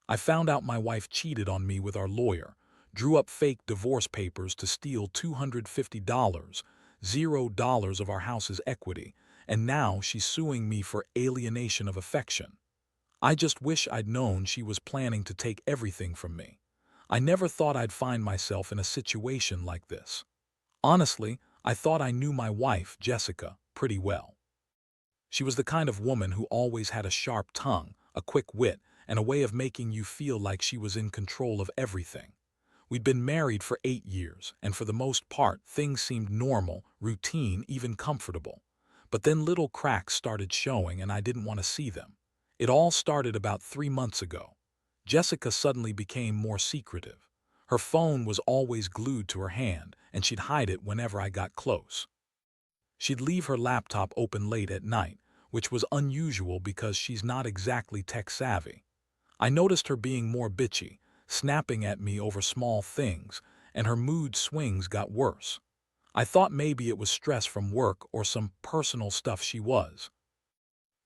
I found out my wife cheated on me with our lawyer, drew up fake divorce papers to steal $250, $0 of our house's equity, and now she's suing me for alienation of affection. I just wish I'd known she was planning to take everything from me. I never thought I'd find myself in a situation like this. Honestly, I thought I knew my wife, Jessica, pretty well. She was the kind of woman who always had a sharp tongue, a quick wit, and a way of making you feel like she was in control of everything. We'd been married for 8 years, and for the most part, things seemed normal, routine, even comfortable. But then little cracks started showing, and I didn't want to see them. It all started about 3 months ago. Jessica suddenly became more secretive. Her phone was always glued to her hand, and she'd hide it whenever I got close. She'd leave her laptop open late at night, which was unusual because she's not exactly tech-savvy. I noticed her being more bitchy, snapping at me over small things, and her mood swings got worse. I thought maybe it was stress from work or some personal stuff she was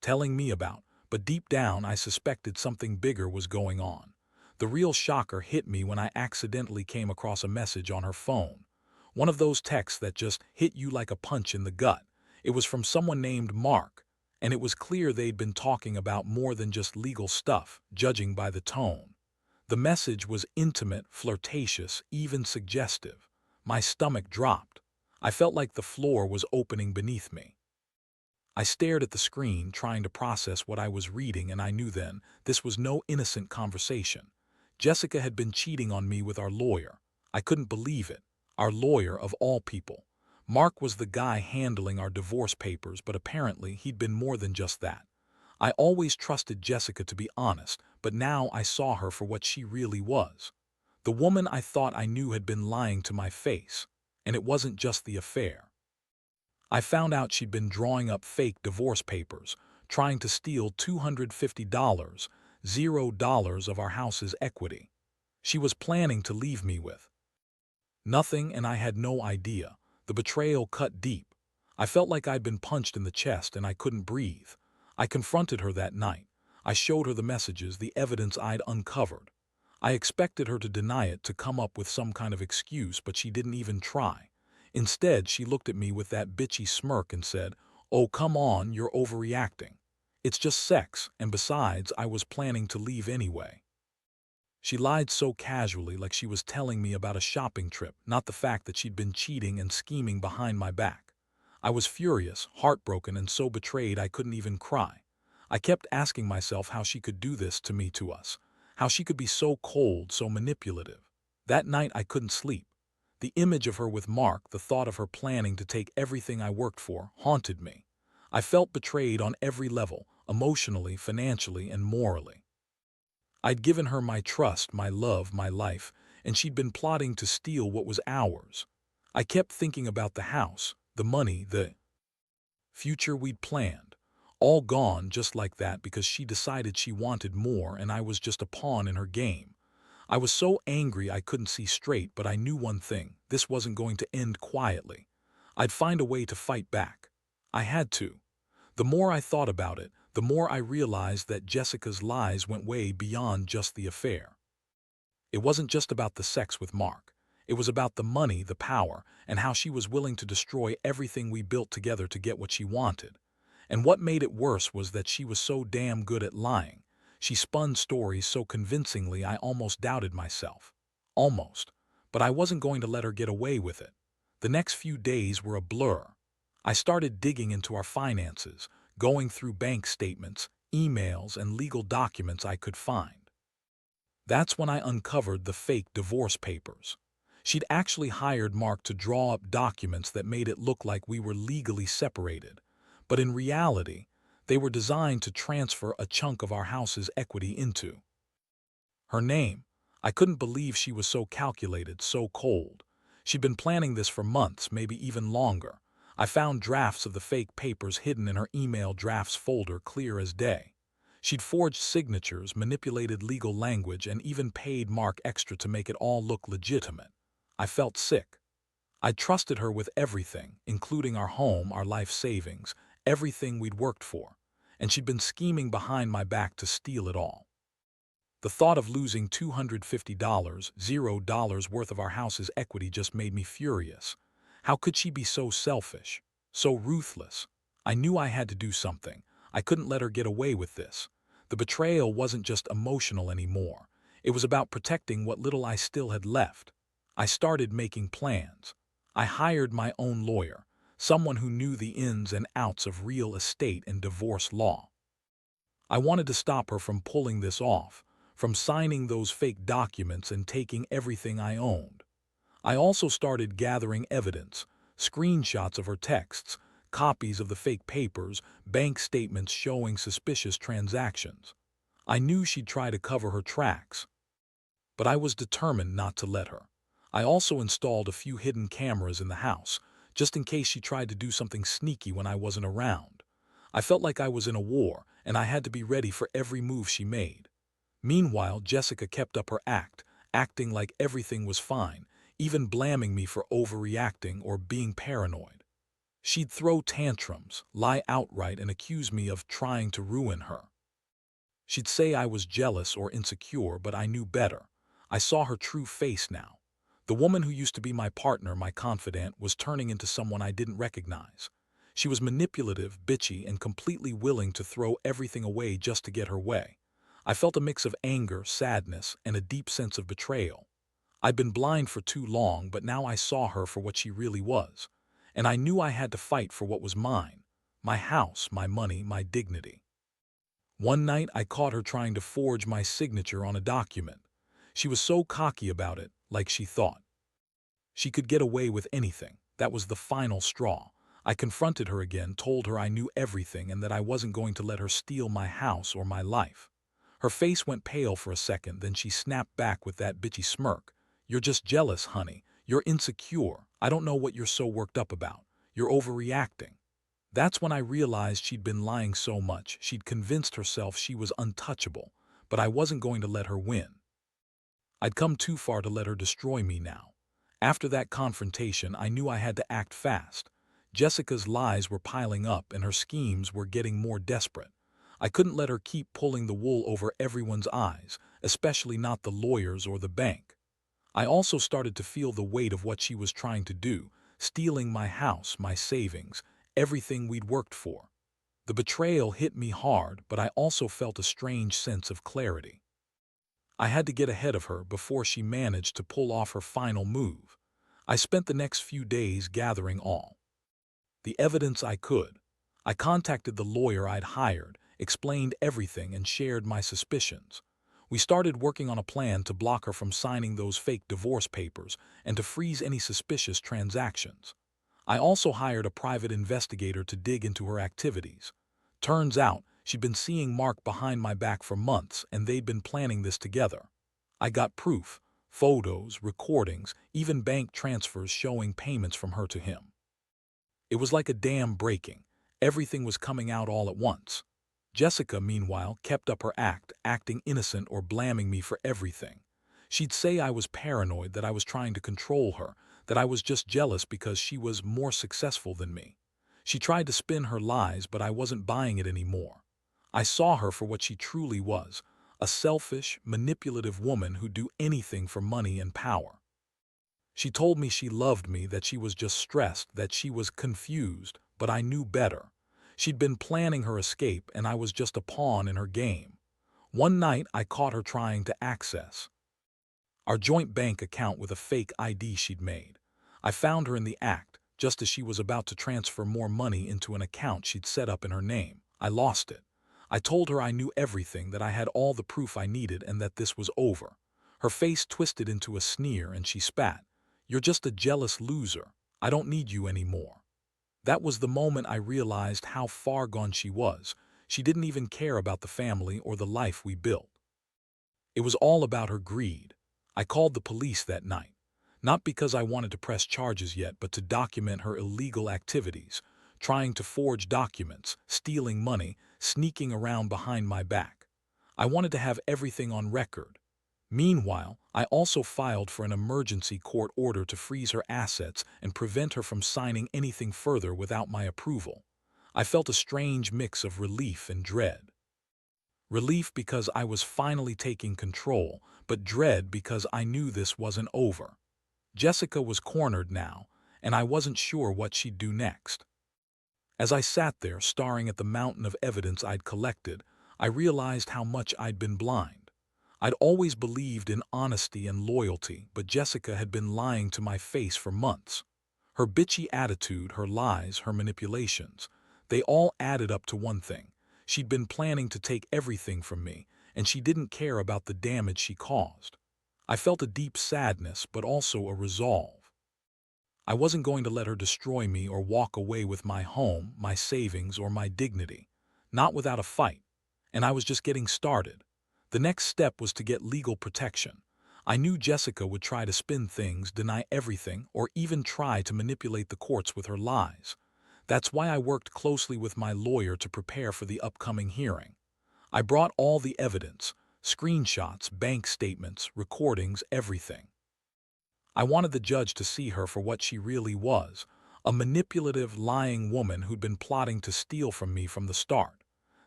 telling me about, but deep down I suspected something bigger was going on. The real shocker hit me when I accidentally came across a message on her phone. One of those texts that just hit you like a punch in the gut. It was from someone named Mark, and it was clear they'd been talking about more than just legal stuff, judging by the tone. The message was intimate, flirtatious, even suggestive. My stomach dropped. I felt like the floor was opening beneath me. I stared at the screen, trying to process what I was reading, and I knew then this was no innocent conversation. Jessica had been cheating on me with our lawyer. I couldn't believe it. Our lawyer, of all people. Mark was the guy handling our divorce papers, but apparently he'd been more than just that. I always trusted Jessica to be honest, but now I saw her for what she really was. The woman I thought I knew had been lying to my face, and it wasn't just the affair. I found out she'd been drawing up fake divorce papers, trying to steal $250, $0 of our house's equity. She was planning to leave me with nothing, and I had no idea. The betrayal cut deep. I felt like I'd been punched in the chest and I couldn't breathe. I confronted her that night. I showed her the messages, the evidence I'd uncovered. I expected her to deny it, to come up with some kind of excuse, but she didn't even try. Instead, she looked at me with that bitchy smirk and said, "Oh, come on, you're overreacting. It's just sex, and besides, I was planning to leave anyway." She lied so casually, like she was telling me about a shopping trip, not the fact that she'd been cheating and scheming behind my back. I was furious, heartbroken, and so betrayed I couldn't even cry. I kept asking myself how she could do this to us, how she could be so cold, so manipulative. That night I couldn't sleep. The image of her with Mark, the thought of her planning to take everything I worked for, haunted me. I felt betrayed on every level, emotionally, financially, and morally. I'd given her my trust, my love, my life, and she'd been plotting to steal what was ours. I kept thinking about the house, the money, the future we'd planned. All gone just like that because she decided she wanted more and I was just a pawn in her game. I was so angry I couldn't see straight, but I knew one thing: this wasn't going to end quietly. I'd find a way to fight back. I had to. The more I thought about it, the more I realized that Jessica's lies went way beyond just the affair. It wasn't just about the sex with Mark. It was about the money, the power, and how she was willing to destroy everything we built together to get what she wanted. And what made it worse was that she was so damn good at lying. She spun stories so convincingly I almost doubted myself. Almost. But I wasn't going to let her get away with it. The next few days were a blur. I started digging into our finances, going through bank statements, emails, and legal documents I could find. That's when I uncovered the fake divorce papers. She'd actually hired Mark to draw up documents that made it look like we were legally separated. But in reality, they were designed to transfer a chunk of our house's equity into her name. I couldn't believe she was so calculated, so cold. She'd been planning this for months, maybe even longer. I found drafts of the fake papers hidden in her email drafts folder, clear as day. She'd forged signatures, manipulated legal language, and even paid Mark extra to make it all look legitimate. I felt sick. I'd trusted her with everything, including our home, our life savings, everything we'd worked for, and she'd been scheming behind my back to steal it all. The thought of losing $250, $0 worth of our house's equity just made me furious. How could she be so selfish, so ruthless? I knew I had to do something. I couldn't let her get away with this. The betrayal wasn't just emotional anymore. It was about protecting what little I still had left. I started making plans. I hired my own lawyer, someone who knew the ins and outs of real estate and divorce law. I wanted to stop her from pulling this off, from signing those fake documents and taking everything I owned. I also started gathering evidence, screenshots of her texts, copies of the fake papers, bank statements showing suspicious transactions. I knew she'd try to cover her tracks, but I was determined not to let her. I also installed a few hidden cameras in the house, just in case she tried to do something sneaky when I wasn't around. I felt like I was in a war, and I had to be ready for every move she made. Meanwhile, Jessica kept up her act, acting like everything was fine, even blaming me for overreacting or being paranoid. She'd throw tantrums, lie outright, and accuse me of trying to ruin her. She'd say I was jealous or insecure, but I knew better. I saw her true face now. The woman who used to be my partner, my confidant, was turning into someone I didn't recognize. She was manipulative, bitchy, and completely willing to throw everything away just to get her way. I felt a mix of anger, sadness, and a deep sense of betrayal. I'd been blind for too long, but now I saw her for what she really was. And I knew I had to fight for what was mine: my house, my money, my dignity. One night I caught her trying to forge my signature on a document. She was so cocky about it, like she thought she could get away with anything. That was the final straw. I confronted her again, told her I knew everything and that I wasn't going to let her steal my house or my life. Her face went pale for a second, then she snapped back with that bitchy smirk. "You're just jealous, honey. You're insecure. I don't know what you're so worked up about. You're overreacting." That's when I realized she'd been lying so much. She'd convinced herself she was untouchable, but I wasn't going to let her win. I'd come too far to let her destroy me now. After that confrontation, I knew I had to act fast. Jessica's lies were piling up and her schemes were getting more desperate. I couldn't let her keep pulling the wool over everyone's eyes, especially not the lawyers or the bank. I also started to feel the weight of what she was trying to do, stealing my house, my savings, everything we'd worked for. The betrayal hit me hard, but I also felt a strange sense of clarity. I had to get ahead of her before she managed to pull off her final move. I spent the next few days gathering all the evidence I could. I contacted the lawyer I'd hired, explained everything, and shared my suspicions. We started working on a plan to block her from signing those fake divorce papers and to freeze any suspicious transactions. I also hired a private investigator to dig into her activities. Turns out, she'd been seeing Mark behind my back for months, and they'd been planning this together. I got proof: photos, recordings, even bank transfers showing payments from her to him. It was like a dam breaking. Everything was coming out all at once. Jessica, meanwhile, kept up her act, acting innocent or blaming me for everything. She'd say I was paranoid, that I was trying to control her, that I was just jealous because she was more successful than me. She tried to spin her lies, but I wasn't buying it anymore. I saw her for what she truly was: a selfish, manipulative woman who'd do anything for money and power. She told me she loved me, that she was just stressed, that she was confused, but I knew better. She'd been planning her escape, and I was just a pawn in her game. One night, I caught her trying to access our joint bank account with a fake ID she'd made. I found her in the act, just as she was about to transfer more money into an account she'd set up in her name. I lost it. I told her I knew everything, that I had all the proof I needed, and that this was over. Her face twisted into a sneer, and she spat. "You're just a jealous loser. I don't need you anymore." That was the moment I realized how far gone she was. She didn't even care about the family or the life we built. It was all about her greed. I called the police that night, not because I wanted to press charges yet, but to document her illegal activities: trying to forge documents, stealing money, sneaking around behind my back. I wanted to have everything on record. Meanwhile, I also filed for an emergency court order to freeze her assets and prevent her from signing anything further without my approval. I felt a strange mix of relief and dread. Relief because I was finally taking control, but dread because I knew this wasn't over. Jessica was cornered now, and I wasn't sure what she'd do next. As I sat there staring at the mountain of evidence I'd collected, I realized how much I'd been blind. I'd always believed in honesty and loyalty, but Jessica had been lying to my face for months. Her bitchy attitude, her lies, her manipulations, they all added up to one thing. She'd been planning to take everything from me, and she didn't care about the damage she caused. I felt a deep sadness, but also a resolve. I wasn't going to let her destroy me or walk away with my home, my savings, or my dignity. Not without a fight. And I was just getting started. The next step was to get legal protection. I knew Jessica would try to spin things, deny everything, or even try to manipulate the courts with her lies. That's why I worked closely with my lawyer to prepare for the upcoming hearing. I brought all the evidence, screenshots, bank statements, recordings, everything. I wanted the judge to see her for what she really was, a manipulative, lying woman who'd been plotting to steal from me from the start.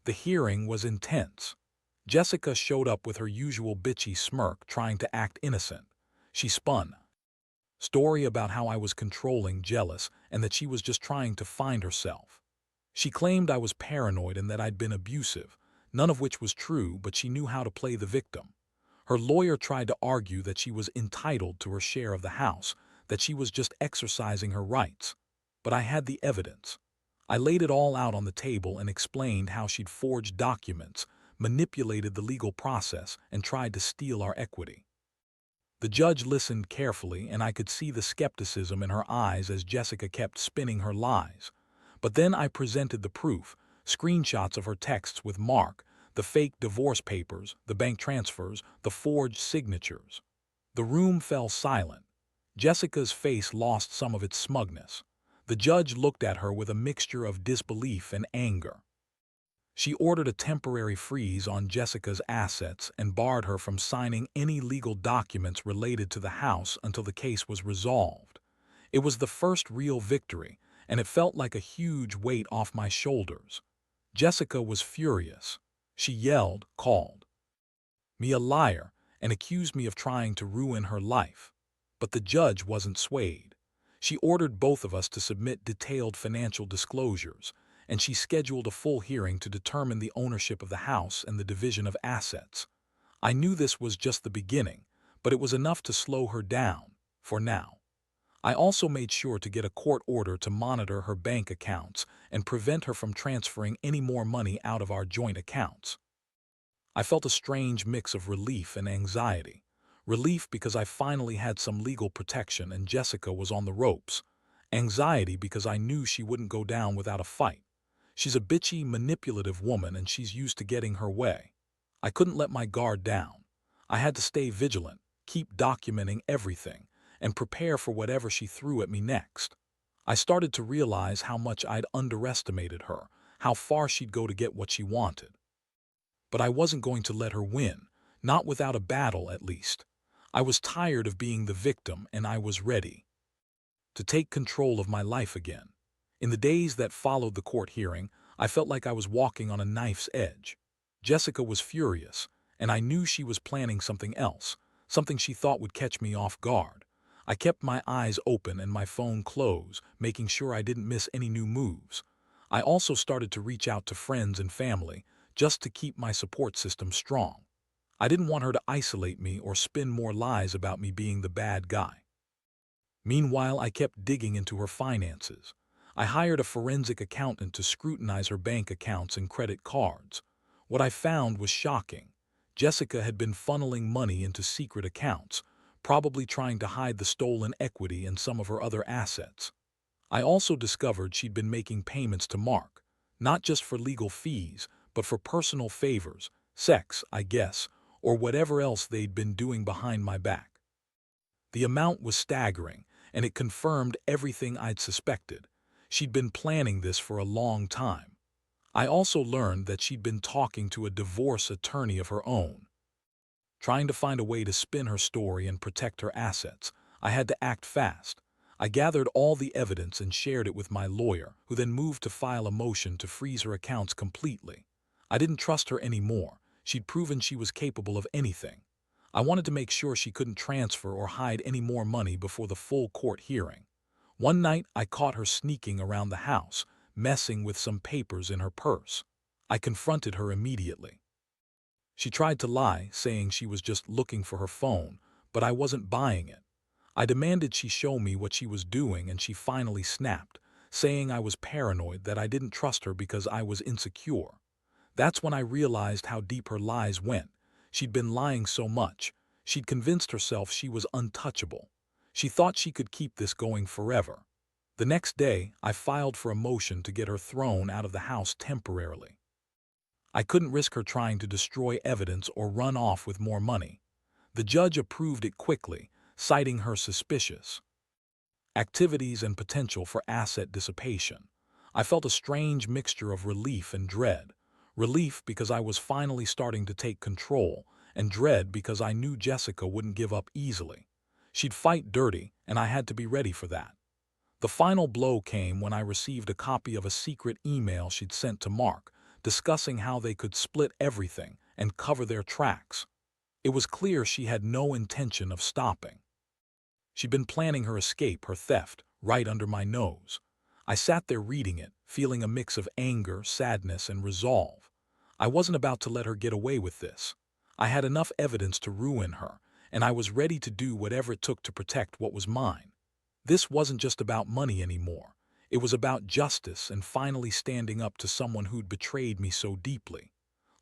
The hearing was intense. Jessica showed up with her usual bitchy smirk, trying to act innocent. She spun story about how I was controlling, jealous, and that she was just trying to find herself. She claimed I was paranoid and that I'd been abusive, none of which was true, but she knew how to play the victim. Her lawyer tried to argue that she was entitled to her share of the house, that she was just exercising her rights. But I had the evidence. I laid it all out on the table and explained how she'd forged documents, manipulated the legal process, and tried to steal our equity. The judge listened carefully, and I could see the skepticism in her eyes as Jessica kept spinning her lies. But then I presented the proof, screenshots of her texts with Mark, the fake divorce papers, the bank transfers, the forged signatures. The room fell silent. Jessica's face lost some of its smugness. The judge looked at her with a mixture of disbelief and anger. She ordered a temporary freeze on Jessica's assets and barred her from signing any legal documents related to the house until the case was resolved. It was the first real victory, and it felt like a huge weight off my shoulders. Jessica was furious. She yelled, called me a liar, and accused me of trying to ruin her life. But the judge wasn't swayed. She ordered both of us to submit detailed financial disclosures, and she scheduled a full hearing to determine the ownership of the house and the division of assets. I knew this was just the beginning, but it was enough to slow her down, for now. I also made sure to get a court order to monitor her bank accounts and prevent her from transferring any more money out of our joint accounts. I felt a strange mix of relief and anxiety. Relief because I finally had some legal protection and Jessica was on the ropes. Anxiety because I knew she wouldn't go down without a fight. She's a bitchy, manipulative woman and she's used to getting her way. I couldn't let my guard down. I had to stay vigilant, keep documenting everything, and prepare for whatever she threw at me next. I started to realize how much I'd underestimated her, how far she'd go to get what she wanted. But I wasn't going to let her win, not without a battle at least. I was tired of being the victim and I was ready to take control of my life again. In the days that followed the court hearing, I felt like I was walking on a knife's edge. Jessica was furious, and I knew she was planning something else, something she thought would catch me off guard. I kept my eyes open and my phone closed, making sure I didn't miss any new moves. I also started to reach out to friends and family, just to keep my support system strong. I didn't want her to isolate me or spin more lies about me being the bad guy. Meanwhile, I kept digging into her finances. I hired a forensic accountant to scrutinize her bank accounts and credit cards. What I found was shocking. Jessica had been funneling money into secret accounts, probably trying to hide the stolen equity and some of her other assets. I also discovered she'd been making payments to Mark, not just for legal fees, but for personal favors, sex, I guess, or whatever else they'd been doing behind my back. The amount was staggering, and it confirmed everything I'd suspected. She'd been planning this for a long time. I also learned that she'd been talking to a divorce attorney of her own. Trying to find a way to spin her story and protect her assets, I had to act fast. I gathered all the evidence and shared it with my lawyer, who then moved to file a motion to freeze her accounts completely. I didn't trust her anymore. She'd proven she was capable of anything. I wanted to make sure she couldn't transfer or hide any more money before the full court hearing. One night, I caught her sneaking around the house, messing with some papers in her purse. I confronted her immediately. She tried to lie, saying she was just looking for her phone, but I wasn't buying it. I demanded she show me what she was doing, and she finally snapped, saying I was paranoid, that I didn't trust her because I was insecure. That's when I realized how deep her lies went. She'd been lying so much. She'd convinced herself she was untouchable. She thought she could keep this going forever. The next day, I filed for a motion to get her thrown out of the house temporarily. I couldn't risk her trying to destroy evidence or run off with more money. The judge approved it quickly, citing her suspicious activities and potential for asset dissipation. I felt a strange mixture of relief and dread. Relief because I was finally starting to take control, and dread because I knew Jessica wouldn't give up easily. She'd fight dirty, and I had to be ready for that. The final blow came when I received a copy of a secret email she'd sent to Mark, discussing how they could split everything and cover their tracks. It was clear she had no intention of stopping. She'd been planning her escape, her theft, right under my nose. I sat there reading it, feeling a mix of anger, sadness, and resolve. I wasn't about to let her get away with this. I had enough evidence to ruin her, and I was ready to do whatever it took to protect what was mine. This wasn't just about money anymore. It was about justice and finally standing up to someone who'd betrayed me so deeply.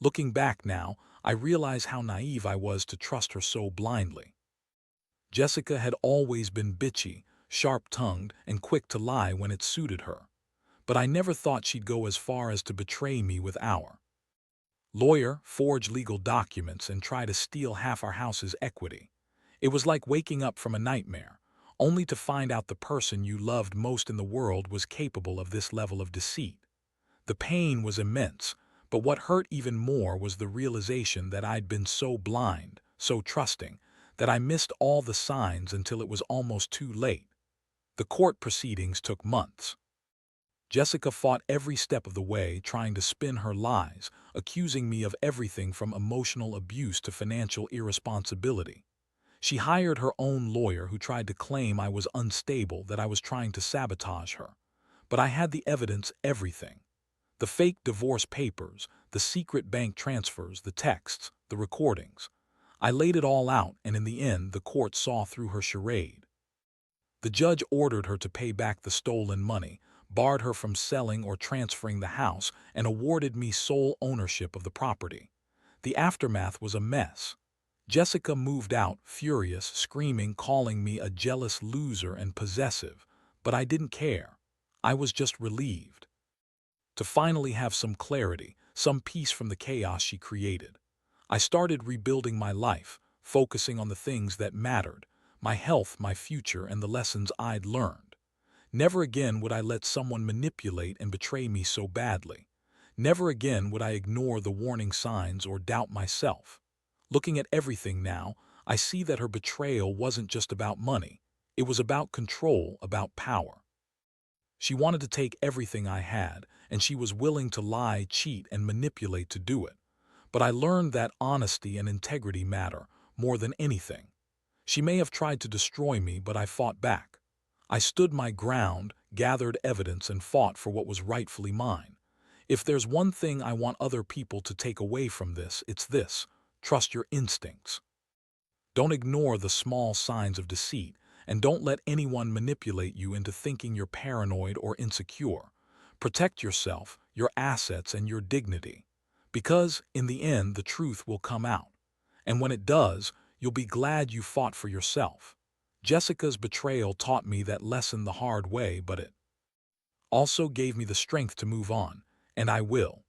Looking back now, I realize how naive I was to trust her so blindly. Jessica had always been bitchy, sharp-tongued, and quick to lie when it suited her. But I never thought she'd go as far as to betray me with our lawyer, forge legal documents, and try to steal half our house's equity. It was like waking up from a nightmare, only to find out the person you loved most in the world was capable of this level of deceit. The pain was immense, but what hurt even more was the realization that I'd been so blind, so trusting, that I missed all the signs until it was almost too late. The court proceedings took months. Jessica fought every step of the way, trying to spin her lies, accusing me of everything from emotional abuse to financial irresponsibility. She hired her own lawyer who tried to claim I was unstable, that I was trying to sabotage her. But I had the evidence, everything. The fake divorce papers, the secret bank transfers, the texts, the recordings. I laid it all out, and in the end, the court saw through her charade. The judge ordered her to pay back the stolen money, barred her from selling or transferring the house, and awarded me sole ownership of the property. The aftermath was a mess. Jessica moved out, furious, screaming, calling me a jealous loser and possessive, but I didn't care. I was just relieved to finally have some clarity, some peace from the chaos she created. I started rebuilding my life, focusing on the things that mattered, my health, my future, and the lessons I'd learned. Never again would I let someone manipulate and betray me so badly. Never again would I ignore the warning signs or doubt myself. Looking at everything now, I see that her betrayal wasn't just about money. It was about control, about power. She wanted to take everything I had, and she was willing to lie, cheat, and manipulate to do it. But I learned that honesty and integrity matter more than anything. She may have tried to destroy me, but I fought back. I stood my ground, gathered evidence, and fought for what was rightfully mine. If there's one thing I want other people to take away from this, it's this: trust your instincts. Don't ignore the small signs of deceit, and don't let anyone manipulate you into thinking you're paranoid or insecure. Protect yourself, your assets, and your dignity. Because, in the end, the truth will come out. And when it does, you'll be glad you fought for yourself. Jessica's betrayal taught me that lesson the hard way, but it also gave me the strength to move on, and I will.